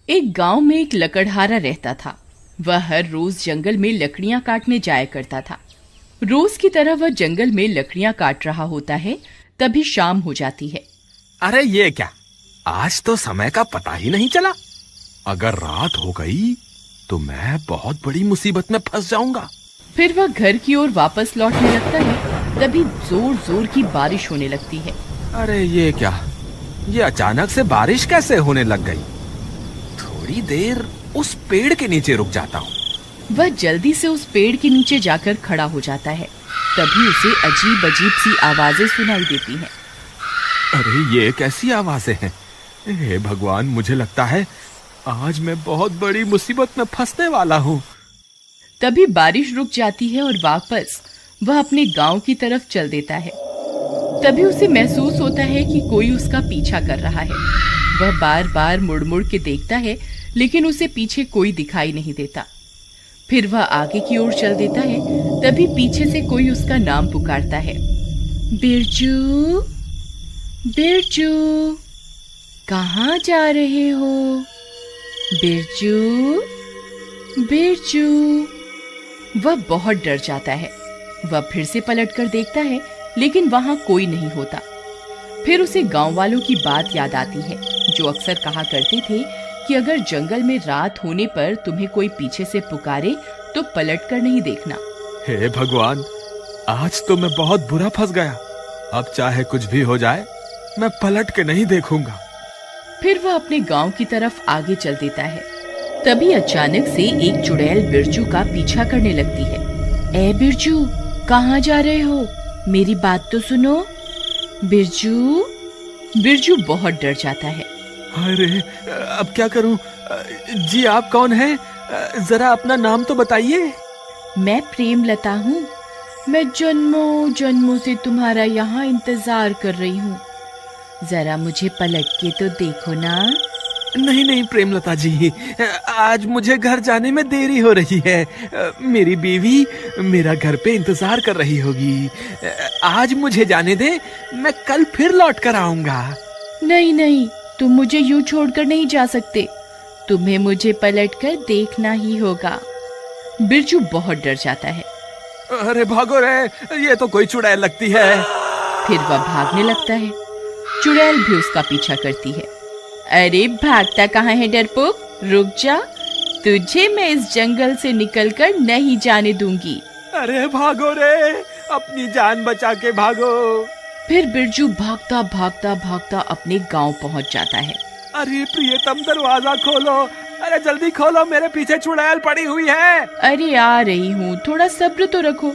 एक गांव में एक लकड़हारा रहता था। वह हर रोज जंगल में लकड़ियां काटने जाया करता था। रोज की तरह वह जंगल में लकड़ियां काट रहा होता है, तभी शाम हो जाती है। अरे ये क्या, आज तो समय का पता ही नहीं चला। अगर रात हो गई तो मैं बहुत बड़ी मुसीबत में फंस जाऊंगा। फिर वह घर की ओर वापस लौटने लगता है, तभी जोर जोर की बारिश होने लगती है। अरे ये क्या, ये अचानक से बारिश कैसे होने लग गई। थोड़ी देर उस पेड़ के नीचे रुक जाता हूँ। वह जल्दी से उस पेड़ के नीचे जाकर खड़ा हो जाता है। तभी उसे अजीब अजीब सी आवाजें सुनाई देती हैं। अरे ये कैसी आवाजें हैं। हे भगवान, मुझे लगता है आज मैं बहुत बड़ी मुसीबत में फंसने वाला हूँ। तभी बारिश रुक जाती है और वापस वह अपने गांव की तरफ चल देता है। तभी उसे महसूस होता है कि कोई उसका पीछा कर रहा है। वह बार बार मुड़ मुड़ के देखता है, लेकिन उसे पीछे कोई दिखाई नहीं देता। फिर वह आगे की ओर चल देता है, तभी पीछे से कोई उसका नाम पुकारता है। बिरजू, बिरजू, कहाँ जा रहे हो? बिरजू, बिरजू। वह बहुत डर जाता है। वह फिर से पलटकर देखता है, लेकिन वहां कोई नहीं होता। फिर उसे गांव वालों की बात याद आती है, जो अक्सर कहा करते थे कि अगर जंगल में रात होने पर तुम्हें कोई पीछे से पुकारे तो पलटकर नहीं देखना। हे भगवान, आज तो मैं बहुत बुरा फंस गया। अब चाहे कुछ भी हो जाए, मैं पलट के नहीं देखूंगा। फिर वह अपने गांव की तरफ आगे चल देता है। तभी अचानक से एक चुड़ैल बिरजू का पीछा करने लगती है। ए बिरजू, कहाँ जा रहे हो? मेरी बात तो सुनो। बिरजू। बिरजू बहुत डर जाता है। अरे अब क्या करूं? जी आप कौन हैं? जरा अपना नाम तो बताइए। मैं प्रेमलता हूँ। मैं जन्मों जन्मों से तुम्हारा यहाँ इंतजार कर रही हूँ। जरा मुझे पलट के तो देखो ना। नहीं नहीं प्रेमलता जी, आज मुझे घर जाने में देरी हो रही है। मेरी बीवी मेरा घर पे इंतजार कर रही होगी। आज मुझे जाने दे, मैं कल फिर लौट कर आऊंगा। नहीं नहीं, तुम मुझे यूं छोड़कर नहीं जा सकते। तुम्हें मुझे पलटकर देखना ही होगा। बिरजू बहुत डर जाता है। अरे भागो रे, ये तो कोई चुड़ैल लगती है। फिर वह भागने लगता है। चुड़ैल भी उसका पीछा करती है। अरे भागता कहाँ है डरपोक, रुक जा। तुझे मैं इस जंगल से निकलकर नहीं जाने दूंगी। अरे भागो रे, अपनी जान बचा के भागो। फिर बिरजू भागता भागता भागता अपने गांव पहुंच जाता है। अरे प्रियतम, दरवाजा खोलो। अरे जल्दी खोलो, मेरे पीछे चुड़ैल पड़ी हुई है। अरे आ रही हूँ, थोड़ा सब्र तो रखो।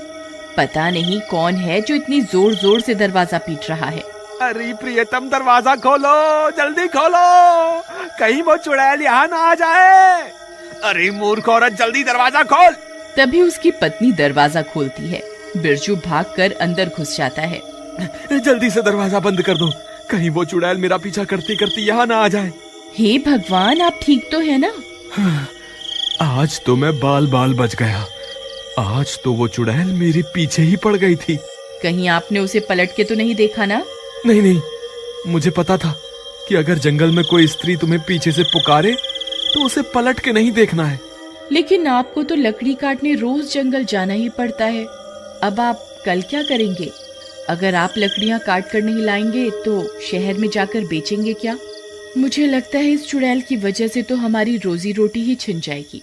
पता नहीं कौन है जो इतनी जोर जोर से दरवाजा पीट रहा है। अरे प्रियतम, दरवाजा खोलो, जल्दी खोलो, कहीं वो चुड़ैल यहाँ ना आ जाए। अरे मूर्ख औरत, जल्दी दरवाजा खोल। तभी उसकी पत्नी दरवाजा खोलती है। बिरजू भागकर अंदर घुस जाता है। जल्दी से दरवाजा बंद कर दो, कहीं वो चुड़ैल मेरा पीछा करती करती यहाँ ना आ जाए। हे भगवान, आप ठीक तो है ना? आज तो मैं बाल बाल बच गया। आज तो वो चुड़ैल मेरे पीछे ही पड़ गई थी। कहीं आपने उसे पलट के तो नहीं देखा ना? नहीं नहीं, मुझे पता था कि अगर जंगल में कोई स्त्री तुम्हें पीछे से पुकारे तो उसे पलट के नहीं देखना है। लेकिन आपको तो लकड़ी काटने रोज जंगल जाना ही पड़ता है। अब आप कल क्या करेंगे? अगर आप लकड़ियां काट कर नहीं लाएंगे तो शहर में जाकर बेचेंगे क्या? मुझे लगता है इस चुड़ैल की वजह से तो हमारी रोजी रोटी ही छिन जाएगी।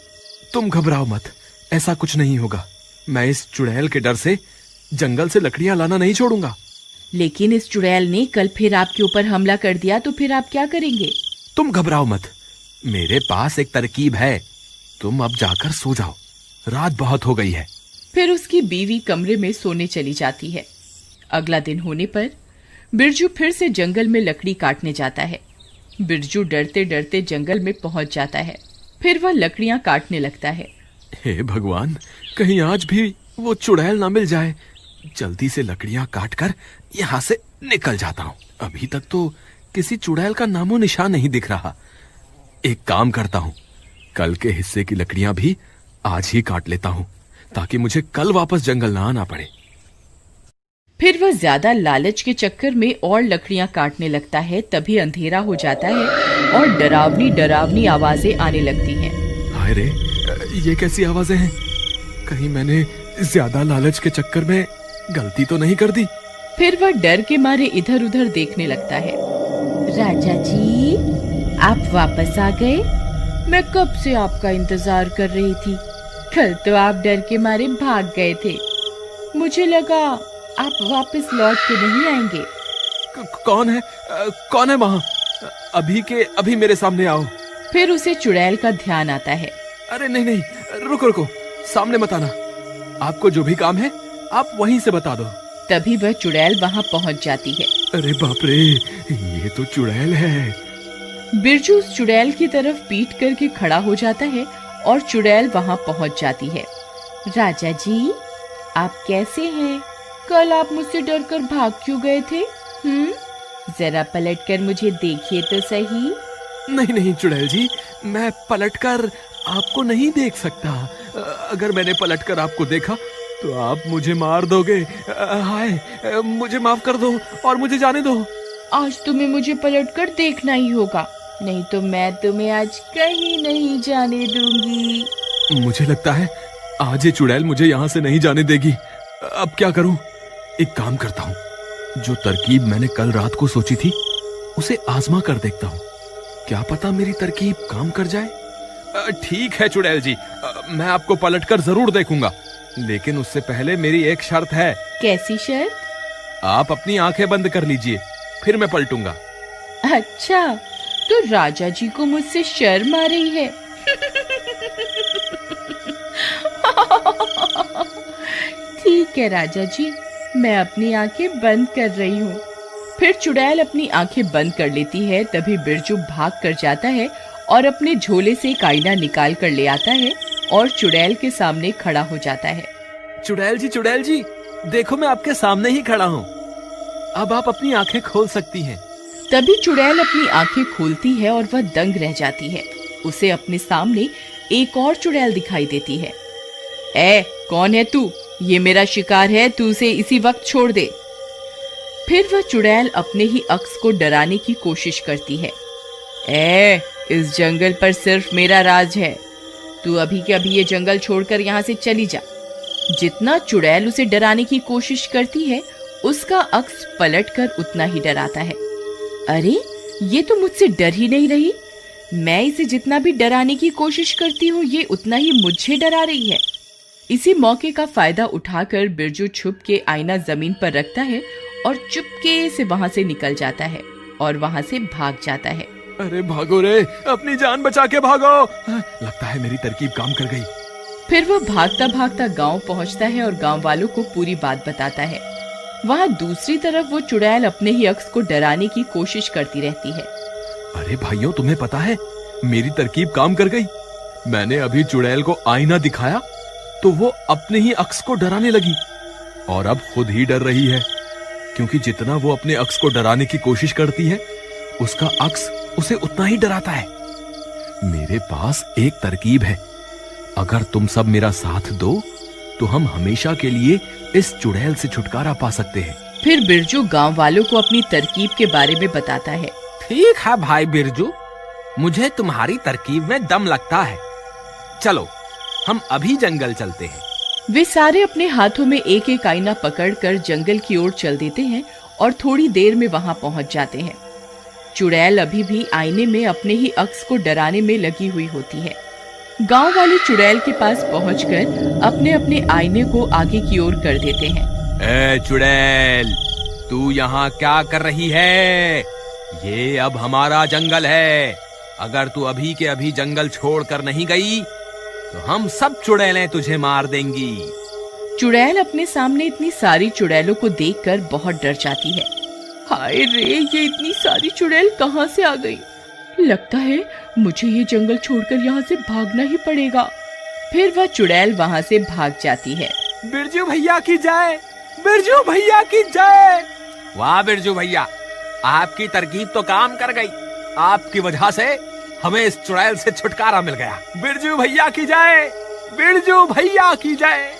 तुम घबराओ मत, ऐसा कुछ नहीं होगा। मैं इस चुड़ैल के डर से जंगल से लकड़ियां लाना नहीं छोड़ूंगा। लेकिन इस चुड़ैल ने कल फिर आपके ऊपर हमला कर दिया तो फिर आप क्या करेंगे? तुम घबराओ मत, मेरे पास एक तरकीब है। तुम अब जाकर सो जाओ, रात बहुत हो गई है। फिर उसकी बीवी कमरे में सोने चली जाती है। अगला दिन होने पर बिरजू फिर से जंगल में लकड़ी काटने जाता है। बिरजू डरते डरते जंगल में पहुंच जाता है। फिर वह लकड़ियां काटने लगता है। हे भगवान, कहीं आज भी वो चुड़ैल ना मिल जाए। जल्दी से लकड़ियां काटकर यहाँ से निकल जाता हूँ। अभी तक तो किसी चुड़ैल का नामो निशान नहीं दिख रहा। एक काम करता हूँ, कल के हिस्से की लकड़ियां भी आज ही काट लेता हूँ, ताकि मुझे कल वापस जंगल ना आना पड़े। फिर वह ज्यादा लालच के चक्कर में और लकड़ियां काटने लगता है। तभी अंधेरा हो जाता है और डरावनी डरावनी आवाजें आने लगती हैं। हाय रे, ये कैसी आवाजें हैं? कहीं मैंने ज्यादा लालच के चक्कर में गलती तो नहीं कर दी? फिर वह डर के मारे इधर उधर देखने लगता है। राजा जी, आप वापस आ गए? मैं कब से आपका इंतजार कर रही थी। कल तो आप डर के मारे भाग गए थे। मुझे लगा आप वापस लौट के नहीं आएंगे। कौन है वहाँ? अभी मेरे सामने आओ। फिर उसे चुड़ैल का ध्यान आता है। अरे नहीं, रुको, सामने मत आना। आपको जो भी काम है आप वहीं से बता दो। तभी वह चुड़ैल वहाँ पहुँच जाती है। अरे बाप रे, ये तो चुड़ैल है। बिरजू उस चुड़ैल की तरफ पीठ करके खड़ा हो जाता है और चुड़ैल वहाँ पहुँच जाती है। राजा जी, आप कैसे हैं? कल आप मुझसे डरकर भाग क्यों गए थे? जरा पलटकर मुझे देखिए तो सही। नहीं चुड़ैल जी, मैं पलटकर आपको नहीं देख सकता। अगर मैंने पलटकर आपको देखा तो आप मुझे मार दोगे। हाय, मुझे माफ कर दो और मुझे जाने दो। आज तुम्हें मुझे पलटकर देखना ही होगा, नहीं तो मैं तुम्हें आज कहीं नहीं जाने दूंगी। मुझे लगता है आज ये चुड़ैल मुझे यहाँ से नहीं जाने देगी। अब क्या करूं? एक काम करता हूँ, जो तरकीब मैंने कल रात को सोची थी उसे आजमा कर देखता हूँ। क्या पता मेरी तरकीब काम कर जाए। ठीक है चुड़ैल जी, मैं आपको पलटकर जरूर देखूंगा, लेकिन उससे पहले मेरी एक शर्त है। कैसी शर्त? आप अपनी आंखें बंद कर लीजिए, फिर मैं पलटूंगा। अच्छा, तो राजा जी को मुझसे शर्म आ रही है। ठीक है राजा जी, मैं अपनी आंखें बंद कर रही हूँ। फिर चुड़ैल अपनी आंखें बंद कर लेती है। तभी बिरजू भाग कर जाता है और अपने झोले से एक आईना निकाल कर ले आता है और चुड़ैल के सामने खड़ा हो जाता है। चुड़ैल जी, देखो मैं आपके सामने ही खड़ा हूँ। अब आप अपनी आंखें खोल सकती हैं। तभी चुड़ैल अपनी आंखें खोलती है और वह दंग रह जाती है। उसे अपने सामने एक और चुड़ैल दिखाई देती है। कौन है तू? ये मेरा शिकार है, तू उसे इसी वक्त छोड़ दे। फिर वह चुड़ैल अपने ही अक्स को डराने की कोशिश करती है। इस जंगल पर सिर्फ मेरा राज है, तू अभी के अभी ये जंगल छोड़कर यहाँ से चली जा। जितना चुड़ैल उसे डराने की कोशिश करती है, उसका अक्स पलटकर उतना ही डराता है। अरे, ये तो मुझसे डर ही नहीं रही। मैं इसे जितना भी डराने की कोशिश करती हूँ, ये उतना ही मुझे डरा रही है। इसी मौके का फायदा उठाकर बिरजू छुप के आईना जमीन पर रखता है और चुपके से वहाँ से निकल जाता है और वहाँ से भाग जाता है। अरे भागो रे, अपनी जान बचा के भागो। लगता है मेरी तरकीब काम कर गई। फिर वह भागता भागता गांव पहुंचता है और गांव वालों को पूरी बात बताता है। वहाँ दूसरी तरफ वो चुड़ैल अपने ही अक्स को डराने की कोशिश करती रहती है। अरे भाइयों, तुम्हें पता है मेरी तरकीब काम कर गई। मैंने अभी चुड़ैल को आईना दिखाया तो वो अपने ही अक्स को डराने लगी और अब खुद ही डर रही है, क्योंकि जितना वो अपने अक्स को डराने की कोशिश करती है, उसका अक्स उसे उतना ही डराता है। मेरे पास एक तरकीब है, अगर तुम सब मेरा साथ दो तो हम हमेशा के लिए इस चुड़ैल से छुटकारा पा सकते हैं। फिर बिरजू गांव वालों को अपनी तरकीब के बारे में बताता है। ठीक है भाई बिरजू, मुझे तुम्हारी तरकीब में दम लगता है। चलो हम अभी जंगल चलते हैं। वे सारे अपने हाथों में एक एक आईना पकड़कर जंगल की ओर चल देते हैं और थोड़ी देर में वहां पहुंच जाते हैं। चुड़ैल अभी भी आईने में अपने ही अक्स को डराने में लगी हुई होती है। गांव वाले चुड़ैल के पास पहुंचकर अपने अपने आईने को आगे की ओर कर देते हैं। चुड़ैल, तू यहाँ क्या कर रही है? ये अब हमारा जंगल है। अगर तू अभी के अभी जंगल छोड़कर नहीं गई तो हम सब चुड़ैलें तुझे मार देंगी। चुड़ैल अपने सामने इतनी सारी चुड़ैलों को देखकर बहुत डर जाती है। हाय रे, ये इतनी सारी चुड़ैल कहाँ से आ गई? लगता है मुझे ये जंगल छोड़कर यहाँ से भागना ही पड़ेगा। फिर वह चुड़ैल वहाँ से भाग जाती है। बिरजू भैया की जय, बिरजू भैया की जय। वाह बिरजू भैया, आपकी तरकीब तो काम कर गई। आपकी वजह से हमें इस चुड़ैल से छुटकारा मिल गया। बिरजू भैया की जय, बिरजू भैया की जय।